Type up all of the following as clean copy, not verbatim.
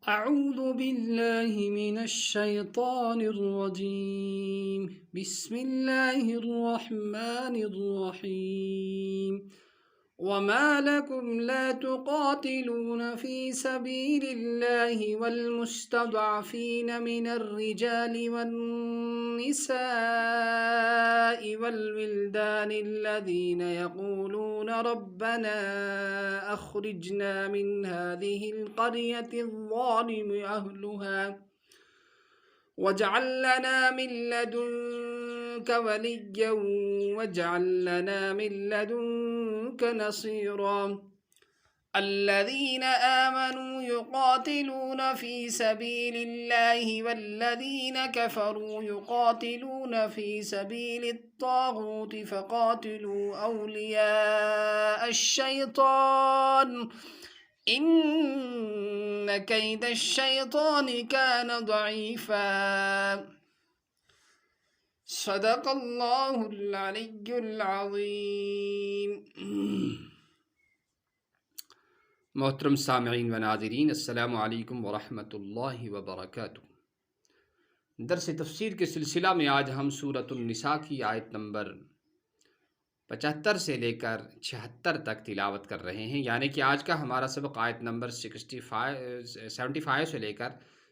أعوذ بالله من الشيطان الرجيم. بسم الله الرحمن الرحيم. وما لكم لا تقاتلون في سبيل الله والمستضعفين من الرجال والنساء والولدان الذين يقولون ربنا أخرجنا من هذه القرية الظالم أهلها واجعل لنا من لدنك وليا واجعل لنا من لدنك نصيرا. الذين آمنوا يقاتلون في سبيل الله والذين كفروا يقاتلون في سبيل الطاغوت فقاتلوا أولياء الشيطان إن كيد الشيطان كان ضعيفا. صدق اللہ العلی العظیم. محترم سامعین و ناظرین، السلام علیکم ورحمۃ اللہ وبرکاتہ. درس تفسیر کے سلسلہ میں آج ہم سورۃ النساء کی آیت نمبر 75 سے لے کر 76 تک تلاوت کر رہے ہیں، یعنی کہ آج کا ہمارا سبق آیت نمبر 75 سے لے کر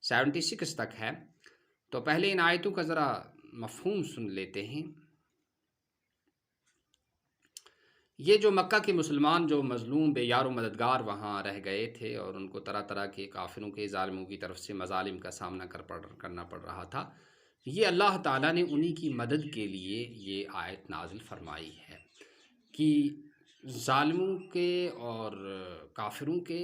76 تک ہے. تو پہلے ان آیتوں کا ذرا مفہوم سن لیتے ہیں. یہ جو مکہ کے مسلمان جو مظلوم بے یار و مددگار وہاں رہ گئے تھے اور ان کو طرح طرح کے کافروں کے ظالموں کی طرف سے مظالم کا سامنا کرنا پڑ رہا تھا، یہ اللہ تعالیٰ نے انہی کی مدد کے لیے یہ آیت نازل فرمائی ہے کہ ظالموں کے اور کافروں کے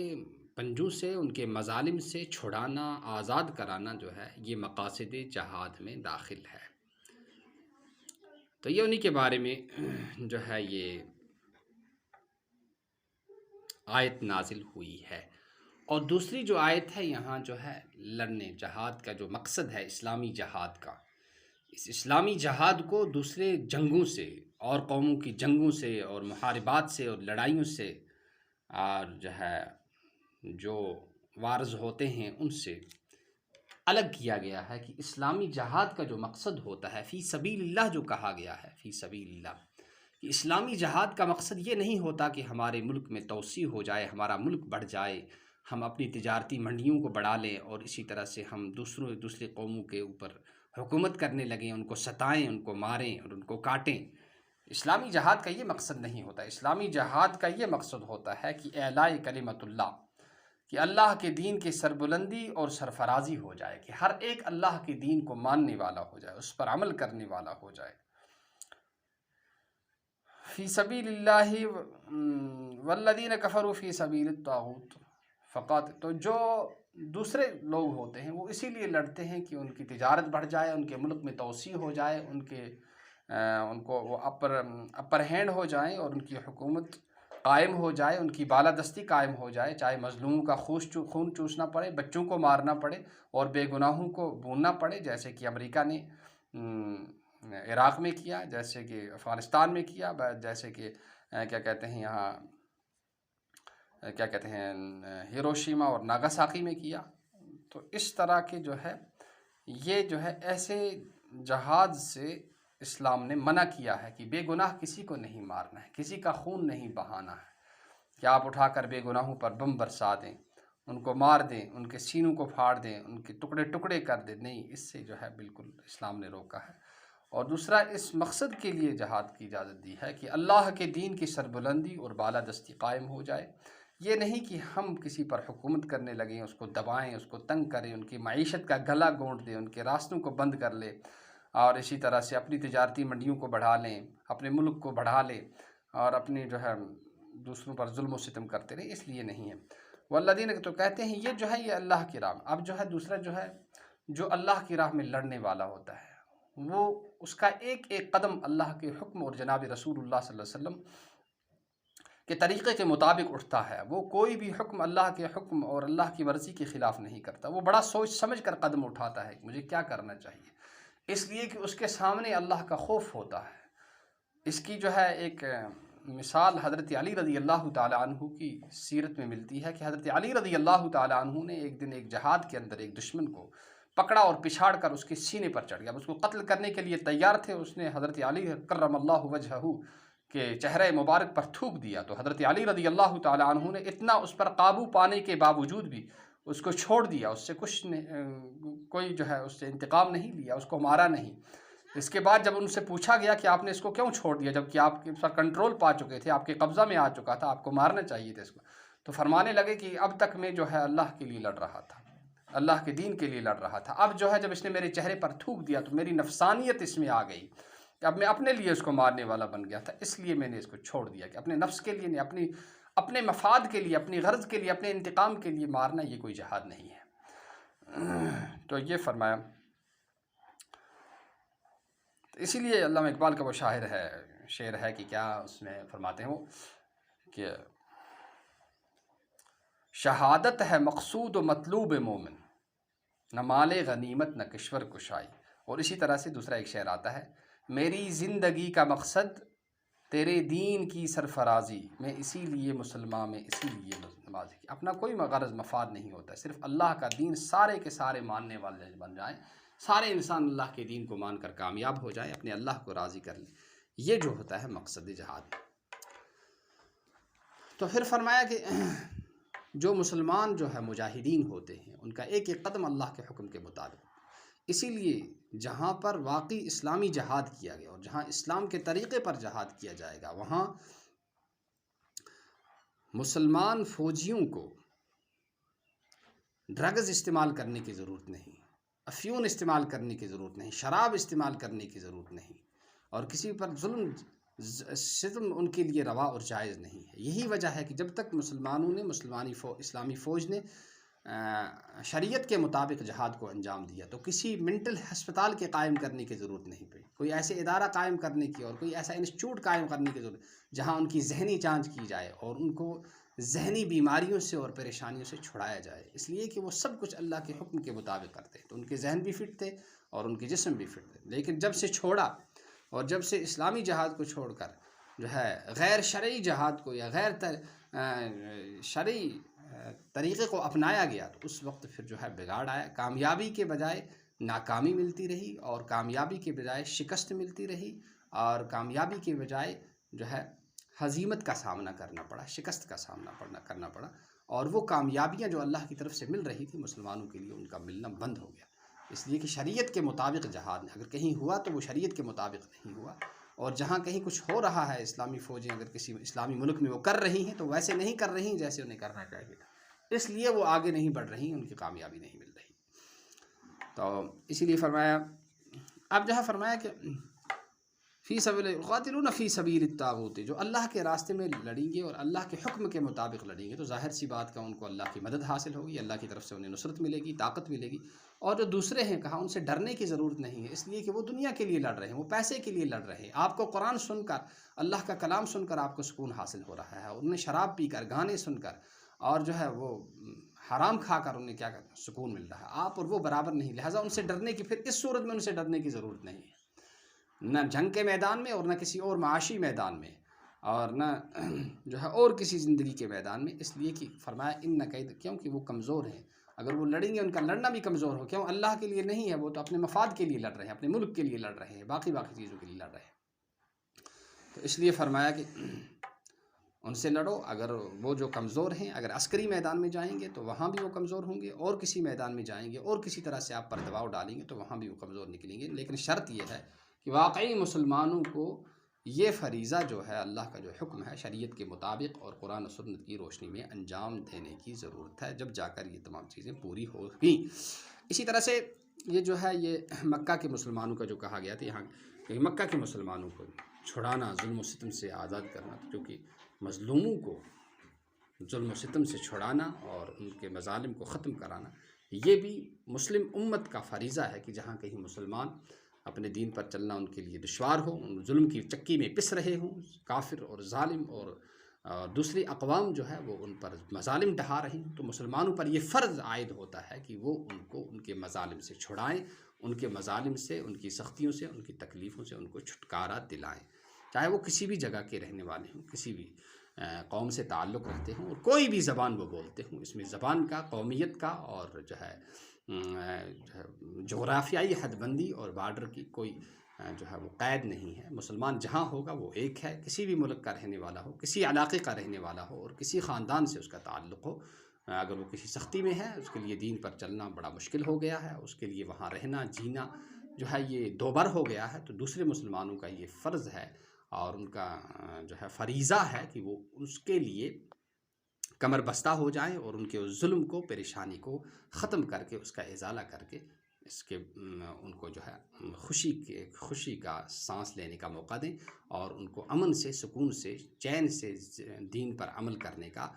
پنجوں سے، ان کے مظالم سے چھڑانا، آزاد کرانا جو ہے یہ مقاصد جہاد میں داخل ہے. تو یہ انہی کے بارے میں جو ہے یہ آیت نازل ہوئی ہے. اور دوسری جو آیت ہے یہاں جو ہے لڑنے جہاد کا جو مقصد ہے اسلامی جہاد کا، اس اسلامی جہاد کو دوسرے جنگوں سے اور قوموں کی جنگوں سے اور محاربات سے اور لڑائیوں سے اور جو ہے جو وارز ہوتے ہیں ان سے الگ کیا گیا ہے. کہ اسلامی جہاد کا جو مقصد ہوتا ہے فی سبیل اللہ جو کہا گیا ہے، فی سبیل اللہ، کہ اسلامی جہاد کا مقصد یہ نہیں ہوتا کہ ہمارے ملک میں توسیع ہو جائے، ہمارا ملک بڑھ جائے، ہم اپنی تجارتی منڈیوں کو بڑھا لیں اور اسی طرح سے ہم دوسری قوموں کے اوپر حکومت کرنے لگیں، ان کو ستائیں، ان کو ماریں اور ان کو کاٹیں. اسلامی جہاد کا یہ مقصد نہیں ہوتا. اسلامی جہاد کا یہ مقصد ہوتا ہے کہ اعلاء کلمت اللہ، کہ اللہ کے دین کی سربلندی اور سرفرازی ہو جائے، کہ ہر ایک اللہ کے دین کو ماننے والا ہو جائے، اس پر عمل کرنے والا ہو جائے. فی سبیل اللہ والذین کفروا فی سبیل الطاغوت فقط. تو جو دوسرے لوگ ہوتے ہیں وہ اسی لیے لڑتے ہیں کہ ان کی تجارت بڑھ جائے، ان کے ملک میں توسیع ہو جائے، ان کو وہ اپر ہینڈ ہو جائیں اور ان کی حکومت قائم ہو جائے، ان کی بالادستی قائم ہو جائے، چاہے مظلوموں کا خون چوسنا پڑے، بچوں کو مارنا پڑے اور بے گناہوں کو بھوننا پڑے، جیسے کہ امریکہ نے عراق میں کیا، جیسے کہ افغانستان میں کیا، جیسے کہ کیا کہتے ہیں یہاں کیا کہتے ہیں ہیروشیما اور ناگاساکی میں کیا. تو اس طرح کے جو ہے یہ جو ہے ایسے جہاد سے اسلام نے منع کیا ہے کہ بے گناہ کسی کو نہیں مارنا ہے، کسی کا خون نہیں بہانا ہے، کہ آپ اٹھا کر بے گناہوں پر بم برسا دیں، ان کو مار دیں، ان کے سینوں کو پھاڑ دیں، ان کے ٹکڑے ٹکڑے کر دیں. نہیں، اس سے جو ہے بالکل اسلام نے روکا ہے. اور دوسرا اس مقصد کے لیے جہاد کی اجازت دی ہے کہ اللہ کے دین کی سربلندی اور بالادستی قائم ہو جائے. یہ نہیں کہ ہم کسی پر حکومت کرنے لگیں، اس کو دبائیں، اس کو تنگ کریں، ان کی معیشت کا گلا گھونٹ دیں، ان کے راستوں کو بند کر لیں اور اسی طرح سے اپنی تجارتی منڈیوں کو بڑھا لیں، اپنے ملک کو بڑھا لیں اور اپنی جو ہے دوسروں پر ظلم و ستم کرتے رہیں. اس لیے نہیں ہے. والذین تو کہتے ہیں یہ جو ہے یہ اللہ کی راہ. اب جو ہے دوسرا جو ہے جو اللہ کی راہ میں لڑنے والا ہوتا ہے وہ اس کا ایک ایک قدم اللہ کے حکم اور جناب رسول اللہ صلی اللہ علیہ وسلم کے طریقے کے مطابق اٹھتا ہے. وہ کوئی بھی حکم اللہ کے حکم اور اللہ کی مرضی کے خلاف نہیں کرتا. وہ بڑا سوچ سمجھ کر قدم اٹھاتا ہے کہ مجھے کیا کرنا چاہیے، اس لیے کہ اس کے سامنے اللہ کا خوف ہوتا ہے. اس کی جو ہے ایک مثال حضرت علی رضی اللہ تعالیٰ عنہ کی سیرت میں ملتی ہے کہ حضرت علی رضی اللہ تعالیٰ عنہ نے ایک دن ایک جہاد کے اندر ایک دشمن کو پکڑا اور پچھاڑ کر اس کے سینے پر چڑھ گیا، اس کو قتل کرنے کے لیے تیار تھے۔ اس نے حضرت علی کرم اللہ وجہہ کے چہرے مبارک پر تھوک دیا، تو حضرت علی رضی اللہ تعالیٰ عنہ نے اتنا اس پر قابو پانے کے باوجود بھی اس کو چھوڑ دیا، اس سے کچھ کوئی جو ہے اس سے انتقام نہیں لیا، اس کو مارا نہیں۔ اس کے بعد جب ان سے پوچھا گیا کہ آپ نے اس کو کیوں چھوڑ دیا جبکہ آپ کے پر کنٹرول پا چکے تھے، آپ کے قبضہ میں آ چکا تھا، آپ کو مارنا چاہیے تھا اس کو، تو فرمانے لگے کہ اب تک میں جو ہے اللہ کے لیے لڑ رہا تھا، اللہ کے دین کے لیے لڑ رہا تھا، اب جو ہے جب اس نے میرے چہرے پر تھوک دیا تو میری نفسانیت اس میں آ گئی کہ اب میں اپنے لیے اس کو مارنے والا بن گیا تھا، اس لیے میں نے اس کو چھوڑ دیا کہ اپنے نفس کے لیے نہیں، اپنے مفاد کے لیے، اپنی غرض کے لیے، اپنے انتقام کے لیے مارنا یہ کوئی جہاد نہیں ہے۔ تو یہ فرمایا، اسی لیے علامہ اقبال کا وہ شعر ہے کہ کیا اس میں فرماتے ہیں وہ کہ شہادت ہے مقصود و مطلوب مومن، نہ مال غنیمت نہ کشور کشائی۔ اور اسی طرح سے دوسرا ایک شعر آتا ہے، میری زندگی کا مقصد تیرے دین کی سرفرازی، میں اسی لیے مسلمان میں اسی لیے نمازی کی۔ اپنا کوئی غرض مفاد نہیں ہوتا، صرف اللہ کا دین سارے کے سارے ماننے والے بن جائیں، سارے انسان اللہ کے دین کو مان کر کامیاب ہو جائے، اپنے اللہ کو راضی کر لیں، یہ جو ہوتا ہے مقصد جہاد۔ تو پھر فرمایا کہ جو مسلمان جو ہے مجاہدین ہوتے ہیں ان کا ایک ایک قدم اللہ کے حکم کے مطابق، اسی لیے جہاں پر واقعی اسلامی جہاد کیا گیا اور جہاں اسلام کے طریقے پر جہاد کیا جائے گا، وہاں مسلمان فوجیوں کو ڈرگز استعمال کرنے کی ضرورت نہیں، افیون استعمال کرنے کی ضرورت نہیں، شراب استعمال کرنے کی ضرورت نہیں، اور کسی پر ظلم ستم ان کے لیے روا اور جائز نہیں ہے۔ یہی وجہ ہے کہ جب تک مسلمانوں نے اسلامی فوج نے شریعت کے مطابق جہاد کو انجام دیا تو کسی منٹل ہسپتال کے قائم کرنے کی ضرورت نہیں پڑی، کوئی ایسے ادارہ قائم کرنے کی اور کوئی ایسا انسٹیٹیوٹ قائم کرنے کی ضرورت جہاں ان کی ذہنی جانچ کی جائے اور ان کو ذہنی بیماریوں سے اور پریشانیوں سے چھڑایا جائے، اس لیے کہ وہ سب کچھ اللہ کے حکم کے مطابق کرتے ہیں، تو ان کے ذہن بھی فٹ تھے اور ان کے جسم بھی فٹ تھے۔ لیکن جب سے چھوڑا اور جب سے اسلامی جہاد کو چھوڑ کر جو ہے غیر شرعی جہاد کو یا غیر شرعی طریقے کو اپنایا گیا تو اس وقت پھر جو ہے بگاڑ آیا، کامیابی کے بجائے ناکامی ملتی رہی، اور کامیابی کے بجائے شکست ملتی رہی، اور کامیابی کے بجائے جو ہے ہزیمت کا سامنا کرنا پڑا، شکست کا سامنا کرنا پڑا، اور وہ کامیابیاں جو اللہ کی طرف سے مل رہی تھی مسلمانوں کے لیے ان کا ملنا بند ہو گیا، اس لیے کہ شریعت کے مطابق جہاد اگر کہیں ہوا تو وہ شریعت کے مطابق نہیں ہوا، اور جہاں کہیں کچھ ہو رہا ہے اسلامی فوجیں اگر کسی اسلامی ملک میں وہ کر رہی ہیں تو ویسے نہیں کر رہی ہیں جیسے انہیں کرنا چاہیے تھا، اس لیے وہ آگے نہیں بڑھ رہی، ان کی کامیابی نہیں مل رہی۔ تو اسی لیے فرمایا، اب جو ہے فرمایا کہ فی سبیل یقاتلون فی سبیل الطاغوت، جو اللہ کے راستے میں لڑیں گے اور اللہ کے حکم کے مطابق لڑیں گے تو ظاہر سی بات کا ان کو اللہ کی مدد حاصل ہوگی، اللہ کی طرف سے انہیں نصرت ملے گی، طاقت ملے گی، اور جو دوسرے ہیں کہا ان سے ڈرنے کی ضرورت نہیں ہے، اس لیے کہ وہ دنیا کے لیے لڑ رہے ہیں، وہ پیسے کے لیے لڑ رہے ہیں۔ آپ کو قرآن سن کر، اللہ کا کلام سن کر آپ کو سکون حاصل ہو رہا ہے، اور انہیں شراب پی کر، گانے سن کر اور جو ہے وہ حرام کھا کر انہیں کیا کرنا سکون مل رہا ہے، آپ اور وہ برابر نہیں، لہٰذا ان سے ڈرنے کی، پھر اس صورت میں ان سے ڈرنے کی ضرورت نہیں ہے، نہ جنگ کے میدان میں اور نہ کسی اور معاشی میدان میں اور نہ جو ہے اور کسی زندگی کے میدان میں، اس لیے کہ فرمایا ان قید، کیونکہ وہ کمزور ہیں، اگر وہ لڑیں گے ان کا لڑنا بھی کمزور ہو، کیوں؟ اللہ کے لیے نہیں ہے، وہ تو اپنے مفاد کے لیے لڑ رہے ہیں، اپنے ملک کے لیے لڑ رہے ہیں، باقی چیزوں کے لیے لڑ رہے ہیں، تو اس لیے فرمایا کہ ان سے لڑو، اگر وہ جو کمزور ہیں، اگر عسکری میدان میں جائیں گے تو وہاں بھی وہ کمزور ہوں گے، اور کسی میدان میں جائیں گے اور کسی طرح سے آپ پر دباؤ ڈالیں گے تو وہاں بھی وہ کمزور نکلیں گے، لیکن شرط یہ ہے کہ واقعی مسلمانوں کو یہ فریضہ جو ہے اللہ کا جو حکم ہے شریعت کے مطابق اور قرآن و سنت کی روشنی میں انجام دینے کی ضرورت ہے، جب جا کر یہ تمام چیزیں پوری ہوگی۔ اسی طرح سے یہ جو ہے یہ مکہ کے مسلمانوں کا جو کہا گیا تھا، یہاں مکہ کے مسلمانوں کو چھڑانا، ظلم و ستم سے آزاد کرنا، کیونکہ مظلوموں کو ظلم و ستم سے چھڑانا اور ان کے مظالم کو ختم کرانا یہ بھی مسلم امت کا فریضہ ہے کہ جہاں کہیں مسلمان اپنے دین پر چلنا ان کے لیے دشوار ہو، ان ظلم کی چکی میں پس رہے ہوں، کافر اور ظالم اور دوسری اقوام جو ہے وہ ان پر مظالم ڈھا رہی ہیں، تو مسلمانوں پر یہ فرض عائد ہوتا ہے کہ وہ ان کو ان کے مظالم سے چھڑائیں، ان کے مظالم سے، ان کی سختیوں سے، ان کی تکلیفوں سے ان کو چھٹکارا دلائیں۔ چاہے وہ کسی بھی جگہ کے رہنے والے ہوں، کسی بھی قوم سے تعلق رکھتے ہوں اور کوئی بھی زبان وہ بولتے ہوں، اس میں زبان کا، قومیت کا اور جو ہے جغرافیائی حد بندی اور بارڈر کی کوئی جو ہے وہ قید نہیں ہے۔ مسلمان جہاں ہوگا وہ ایک ہے، کسی بھی ملک کا رہنے والا ہو، کسی علاقے کا رہنے والا ہو اور کسی خاندان سے اس کا تعلق ہو، اگر وہ کسی سختی میں ہے، اس کے لیے دین پر چلنا بڑا مشکل ہو گیا ہے، اس کے لیے وہاں رہنا جینا جو ہے یہ دوبر ہو گیا ہے، تو دوسرے مسلمانوں کا یہ فرض ہے اور ان کا جو ہے فریضہ ہے کہ وہ اس کے لیے کمر بستہ ہو جائیں اور ان کے اس ظلم کو، پریشانی کو ختم کر کے، اس کا ازالہ کر کے اس کے ان کو جو ہے خوشی کا سانس لینے کا موقع دیں اور ان کو امن سے، سکون سے، چین سے دین پر عمل کرنے کا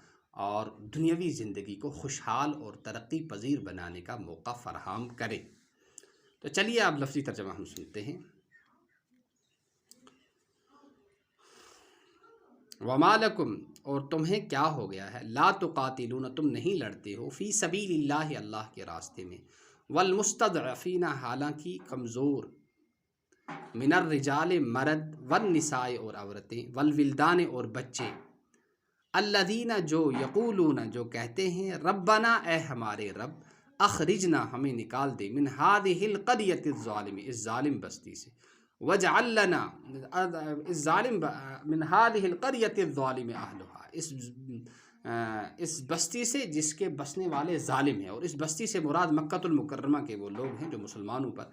اور دنیاوی زندگی کو خوشحال اور ترقی پذیر بنانے کا موقع فراہم کریں۔ تو چلیے اب لفظی ترجمہ ہم سنتے ہیں۔ وَمَا لَكُمْ، اور تمہیں کیا ہو گیا ہے، لا تقاتلون، تم نہیں لڑتے ہو، فی سبیل اللہ، اللہ کے راستے میں، والمستضعفین، حالانکہ کمزور، من الرجال، مرد، والنساء، اور عورتیں، والولدان، اور بچے، الذین، جو، یقولون، جو کہتے ہیں، ربنا، اے ہمارے رب، اخرجنا، ہمیں نکال دے، من ہذہ القریۃ الظالم، اس ظالم بستی سے، وجعل لنا، اس ظالم من ہذہ القریۃ الظالم اہلھا، اس بستی سے جس کے بسنے والے ظالم ہیں، اور اس بستی سے مراد مکۃ المکرمہ کے وہ لوگ ہیں جو مسلمانوں پر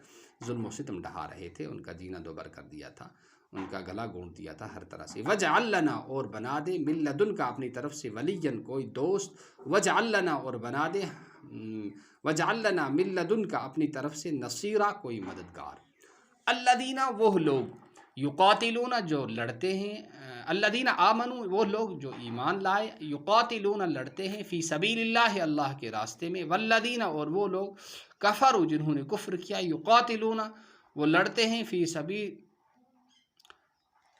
ظلم و ستم ڈھا رہے تھے، ان کا جینا دوبر کر دیا تھا، ان کا گلا گھونٹ دیا تھا ہر طرح سے۔ وجعل لنا، اور بنا دے، من لدن کا، اپنی طرف سے، ولیًا، کوئی دوست، وجعل لنا، اور بنا دے، وجعل لنا من لدن کا، اپنی طرف سے، نصیرا، کوئی مددگار۔ الذین، وہ لوگ، یقاتلون، جو لڑتے ہیں، الذین آمنوا، وہ لوگ جو ایمان لائے، یقاتلون، لڑتے ہیں، فی سبیل اللہ، اللہ کے راستے میں، والذین، اور وہ لوگ، کفروا، جنہوں نے کفر کیا، یقاتلون، وہ لڑتے ہیں، فی سبیل،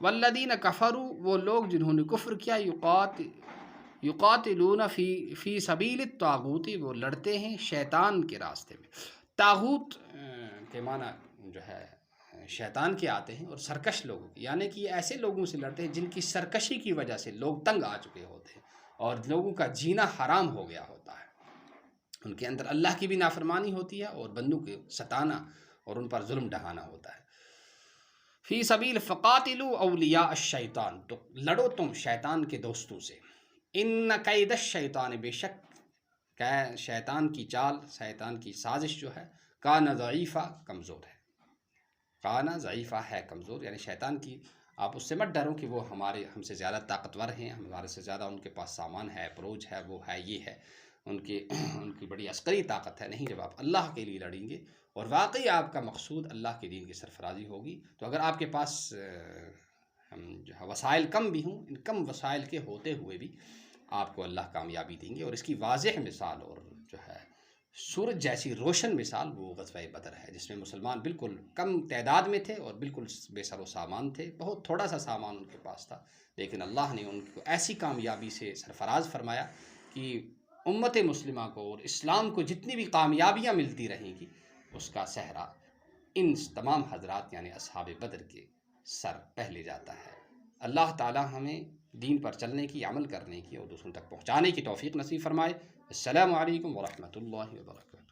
والذین کفروا، وہ لوگ جنہوں نے کفر کیا، یقاتلون فی سبیل الطاغوت، وہ لڑتے ہیں شیطان کے راستے میں۔ طاغوت کے معنی جو ہے شیطان کے آتے ہیں اور سرکش لوگوں کی، یعنی کہ یہ ایسے لوگوں سے لڑتے ہیں جن کی سرکشی کی وجہ سے لوگ تنگ آ چکے ہوتے ہیں اور لوگوں کا جینا حرام ہو گیا ہوتا ہے، ان کے اندر اللہ کی بھی نافرمانی ہوتی ہے اور بندوں کے ستانا اور ان پر ظلم ڈھانا ہوتا ہے۔ فی سبیل، فقاتلوا اولیاء الشیطان، تو لڑو تم شیطان کے دوستوں سے، ان کید الشیطان، بے شک شیطان کی چال، شیطان کی سازش جو ہے، کان ضعیفہ، کمزور ہے، کان ضعیفہ، ہے کمزور، یعنی شیطان کی آپ اس سے مت ڈرو کہ وہ ہم سے زیادہ طاقتور ہیں، ہمارے سے زیادہ ان کے پاس سامان ہے، اپروچ ہے، وہ ہے، یہ ہے، ان کی بڑی عسکری طاقت ہے۔ نہیں، جب آپ اللہ کے لیے لڑیں گے اور واقعی آپ کا مقصود اللہ کے دین کی سرفرازی ہوگی، تو اگر آپ کے پاس جو ہے وسائل کم بھی ہوں، ان کم وسائل کے ہوتے ہوئے بھی آپ کو اللہ کامیابی دیں گے، اور اس کی واضح مثال اور جو ہے سورج جیسی روشن مثال وہ غزوہ بدر ہے، جس میں مسلمان بالکل کم تعداد میں تھے اور بالکل بے سر و سامان تھے، بہت تھوڑا سا سامان ان کے پاس تھا، لیکن اللہ نے ان کو ایسی کامیابی سے سرفراز فرمایا کہ امت مسلمہ کو اور اسلام کو جتنی بھی کامیابیاں ملتی رہیں گی، اس کا صحرا ان تمام حضرات یعنی اصحاب بدر کے سر پہلے جاتا ہے۔ اللہ تعالی ہمیں دین پر چلنے کی، عمل کرنے کی اور دوسروں تک پہنچانے کی توفیق نصیب فرمائے۔ السلام علیکم ورحمۃ اللہ وبرکاتہ۔